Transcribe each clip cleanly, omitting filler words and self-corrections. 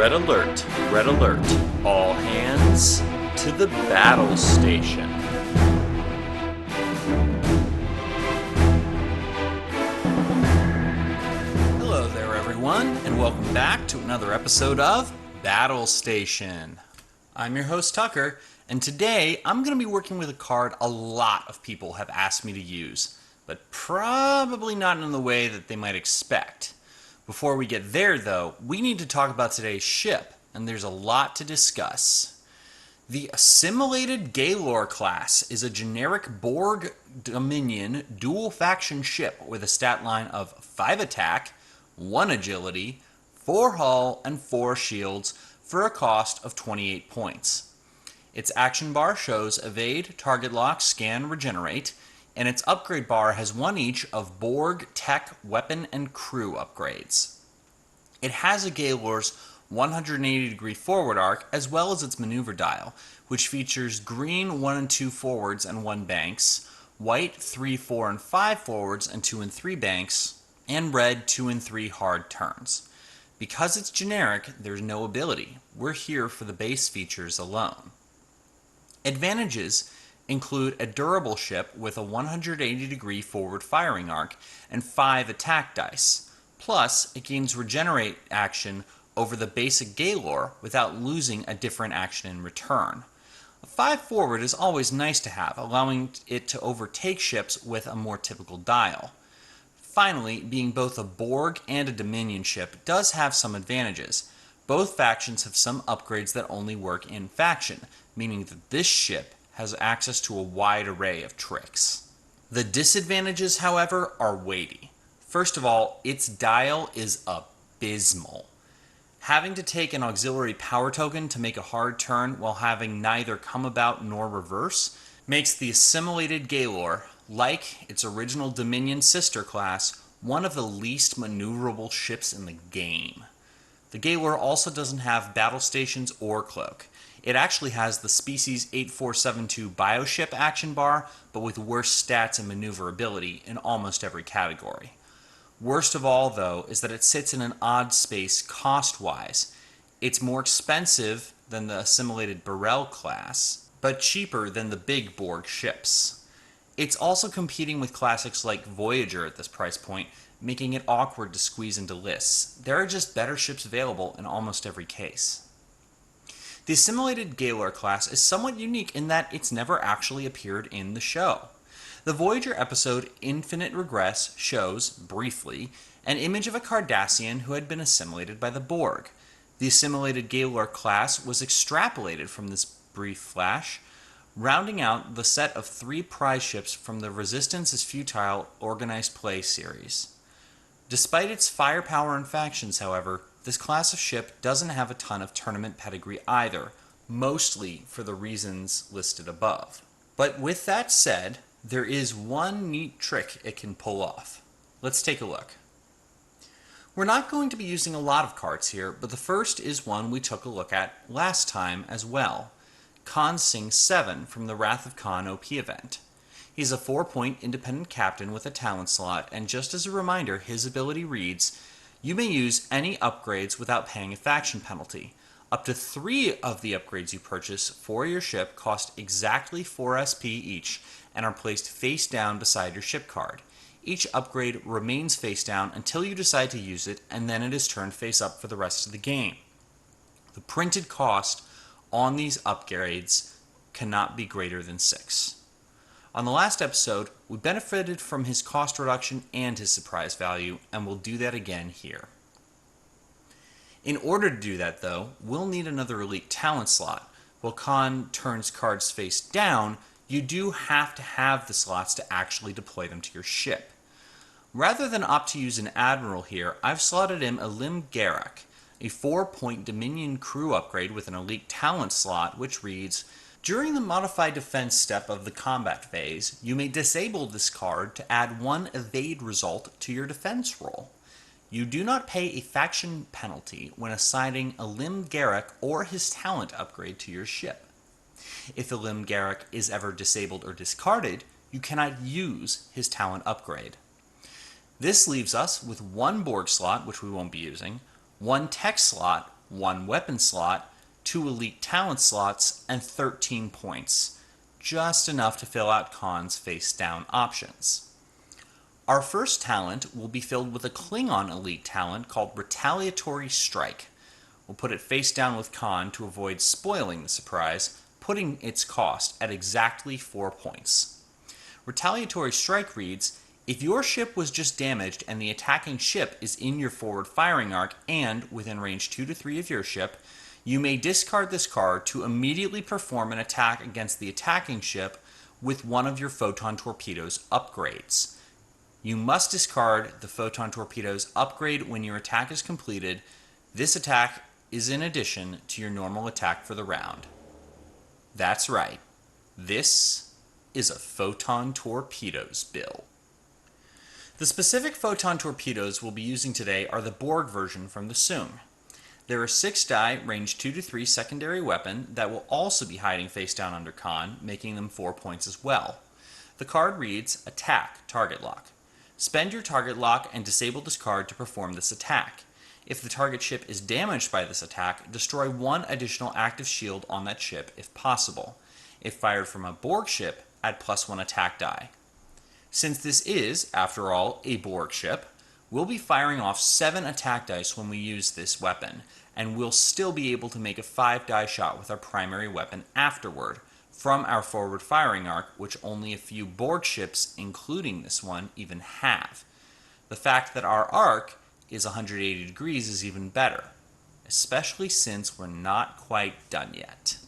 Red alert, red alert. All hands to the battle station. Hello there everyone, and welcome back to another episode of Battle Station. I'm your host Tucker, and today I'm going to be working with a card a lot of people have asked me to use, but probably not in the way that they might expect. Before we get there, though, we need to talk about today's ship, and there's a lot to discuss. The Assimilated Galor-Class is a generic Borg Dominion dual-faction ship with a stat line of 5 attack, 1 agility, 4 hull, and 4 shields for a cost of 28 points. Its action bar shows Evade, Target Lock, Scan, Regenerate, and its upgrade bar has one each of Borg, Tech, Weapon, and Crew upgrades. It has a Galor's 180-degree forward arc as well as its maneuver dial, which features green 1 and 2 forwards and 1 banks, white 3, 4, and 5 forwards and 2 and 3 banks, and red 2 and 3 hard turns. Because it's generic, there's no ability. We're here for the base features alone. Advantages include a durable ship with a 180-degree forward firing arc and 5 attack dice. Plus, it gains regenerate action over the basic Galor without losing a different action in return. A 5 forward is always nice to have, allowing it to overtake ships with a more typical dial. Finally, being both a Borg and a Dominion ship does have some advantages. Both factions have some upgrades that only work in faction, meaning that this ship has access to a wide array of tricks. The disadvantages, however, are weighty. First of all, its dial is abysmal. Having to take an auxiliary power token to make a hard turn while having neither come about nor reverse makes the Assimilated Galor, like its original Dominion sister class, one of the least maneuverable ships in the game. The Galor also doesn't have battle stations or cloak. It actually has the Species 8472 bioship action bar, but with worse stats and maneuverability in almost every category. Worst of all, though, is that it sits in an odd space cost-wise. It's more expensive than the Assimilated Burrell class, but cheaper than the big Borg ships. It's also competing with classics like Voyager at this price point, making it awkward to squeeze into lists. There are just better ships available in almost every case. The Assimilated Galor-Class is somewhat unique in that it's never actually appeared in the show. The Voyager episode Infinite Regress shows, briefly, an image of a Cardassian who had been assimilated by the Borg. The Assimilated Galor-Class was extrapolated from this brief flash, rounding out the set of 3 prize ships from the Resistance is Futile Organized Play series. Despite its firepower and factions, however, this class of ship doesn't have a ton of tournament pedigree either, mostly for the reasons listed above. But with that said, there is one neat trick it can pull off. Let's take a look. We're not going to be using a lot of cards here, but the first is one we took a look at last time as well. Khan Singh 7 from the Wrath of Khan OP event. He's a 4-point independent captain with a talent slot, and just as a reminder, his ability reads, you may use any upgrades without paying a faction penalty. Up to 3 of the upgrades you purchase for your ship cost exactly 4 SP each and are placed face down beside your ship card. Each upgrade remains face down until you decide to use it, and then it is turned face up for the rest of the game. The printed cost on these upgrades cannot be greater than 6. On the last episode, we benefited from his cost reduction and his surprise value, and we'll do that again here. In order to do that, though, we'll need another elite talent slot. While Khan turns cards face down, you do have to have the slots to actually deploy them to your ship. Rather than opt to use an admiral here, I've slotted in a Lim Garak, a 4-point Dominion crew upgrade with an elite talent slot, which reads, during the modified defense step of the combat phase, you may disable this card to add 1 evade result to your defense roll. You do not pay a faction penalty when assigning a Lim Garak or his talent upgrade to your ship. If the Lim Garak is ever disabled or discarded, you cannot use his talent upgrade. This leaves us with 1 Borg slot, which we won't be using, 1 tech slot, 1 weapon slot, 2 elite talent slots, and 13 points. Just enough to fill out Khan's face-down options. Our first talent will be filled with a Klingon elite talent called Retaliatory Strike. We'll put it face down with Khan to avoid spoiling the surprise, putting its cost at exactly 4 points. Retaliatory Strike reads, if your ship was just damaged and the attacking ship is in your forward firing arc and within range 2 to 3 of your ship, you may discard this card to immediately perform an attack against the attacking ship with one of your photon torpedoes upgrades. You must discard the photon torpedoes upgrade when your attack is completed. This attack is in addition to your normal attack for the round. That's right. This is a photon torpedoes bill. The specific photon torpedoes we'll be using today are the Borg version from the Soong. There are 6 die, range 2 to 3 secondary weapon that will also be hiding face down under Khan, making them 4 points as well. The card reads, Attack, Target Lock. Spend your target lock and disable this card to perform this attack. If the target ship is damaged by this attack, destroy 1 additional active shield on that ship if possible. If fired from a Borg ship, add +1 attack die. Since this is, after all, a Borg ship, we'll be firing off 7 attack dice when we use this weapon, and we'll still be able to make a 5 die shot with our primary weapon afterward, from our forward firing arc, which only a few Borg ships, including this one, even have. The fact that our arc is 180 degrees is even better, especially since we're not quite done yet.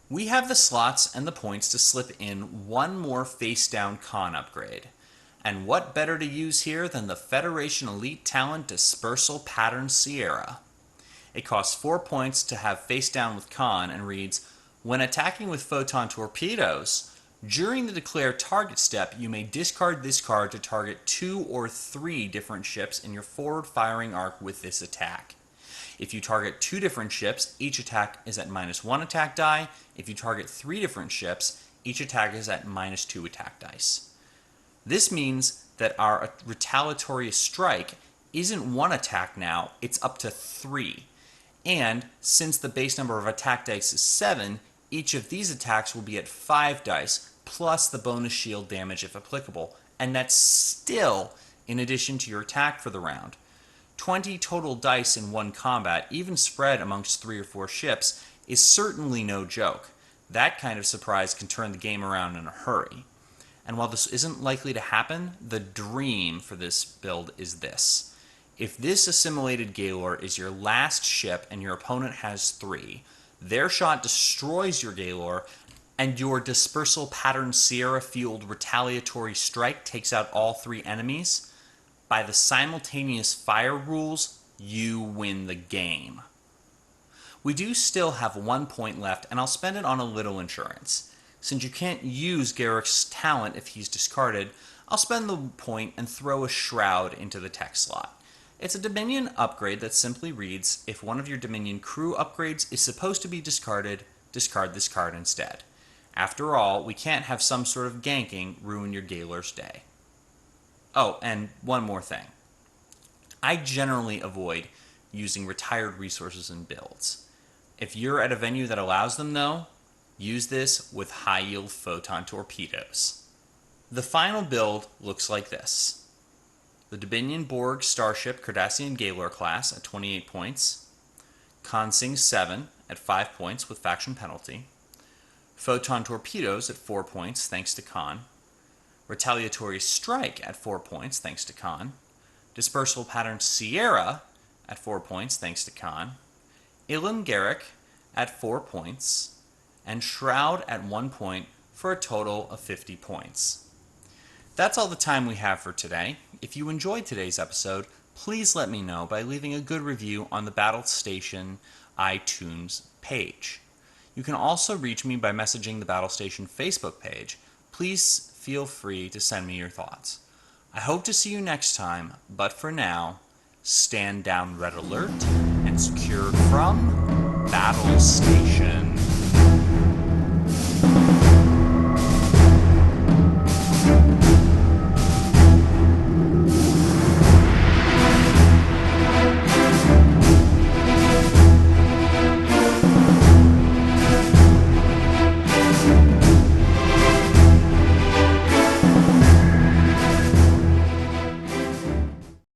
We have the slots and the points to slip in 1 more face-down Khan upgrade. And what better to use here than the Federation Elite Talent Dispersal Pattern Sierra? It costs 4 points to have face down with Khan and reads, when attacking with photon torpedoes, during the declare target step, you may discard this card to target 2 or 3 different ships in your forward firing arc with this attack. If you target 2 different ships, each attack is at -1 attack die. If you target 3 different ships, each attack is at -2 attack dice. This means that our retaliatory strike isn't 1 attack now, it's up to 3. And since the base number of attack dice is 7, each of these attacks will be at 5 dice, plus the bonus shield damage if applicable, and that's still in addition to your attack for the round. 20 total dice in 1 combat, even spread amongst 3 or 4 ships, is certainly no joke. That kind of surprise can turn the game around in a hurry. And while this isn't likely to happen, the dream for this build is this. If this assimilated Galor is your last ship and your opponent has 3, their shot destroys your Galor, and your Dispersal Pattern Sierra-fueled retaliatory strike takes out all 3 enemies, by the simultaneous fire rules, you win the game. We do still have 1 point left, and I'll spend it on a little insurance. Since you can't use Garrick's talent if he's discarded, I'll spend the point and throw a Shroud into the tech slot. It's a Dominion upgrade that simply reads, if one of your Dominion crew upgrades is supposed to be discarded, discard this card instead. After all, we can't have some sort of ganking ruin your Galor's day. Oh, and one more thing. I generally avoid using retired resources in builds. If you're at a venue that allows them though, use this with high-yield photon torpedoes. The final build looks like this. The Dominion Borg Starship Cardassian Galor-Class at 28 points. Consing 7 at 5 points with faction penalty. Photon Torpedoes at 4 points thanks to Khan. Retaliatory Strike at 4 points thanks to Khan. Dispersal Pattern Sierra at 4 points thanks to Khan. Ilan Garrick at 4 points. And Shroud at 1 point for a total of 50 points. That's all the time we have for today. If you enjoyed today's episode, please let me know by leaving a good review on the Battle Station iTunes page. You can also reach me by messaging the Battle Station Facebook page. Please feel free to send me your thoughts. I hope to see you next time, but for now, stand down Red Alert and secure from Battle Station.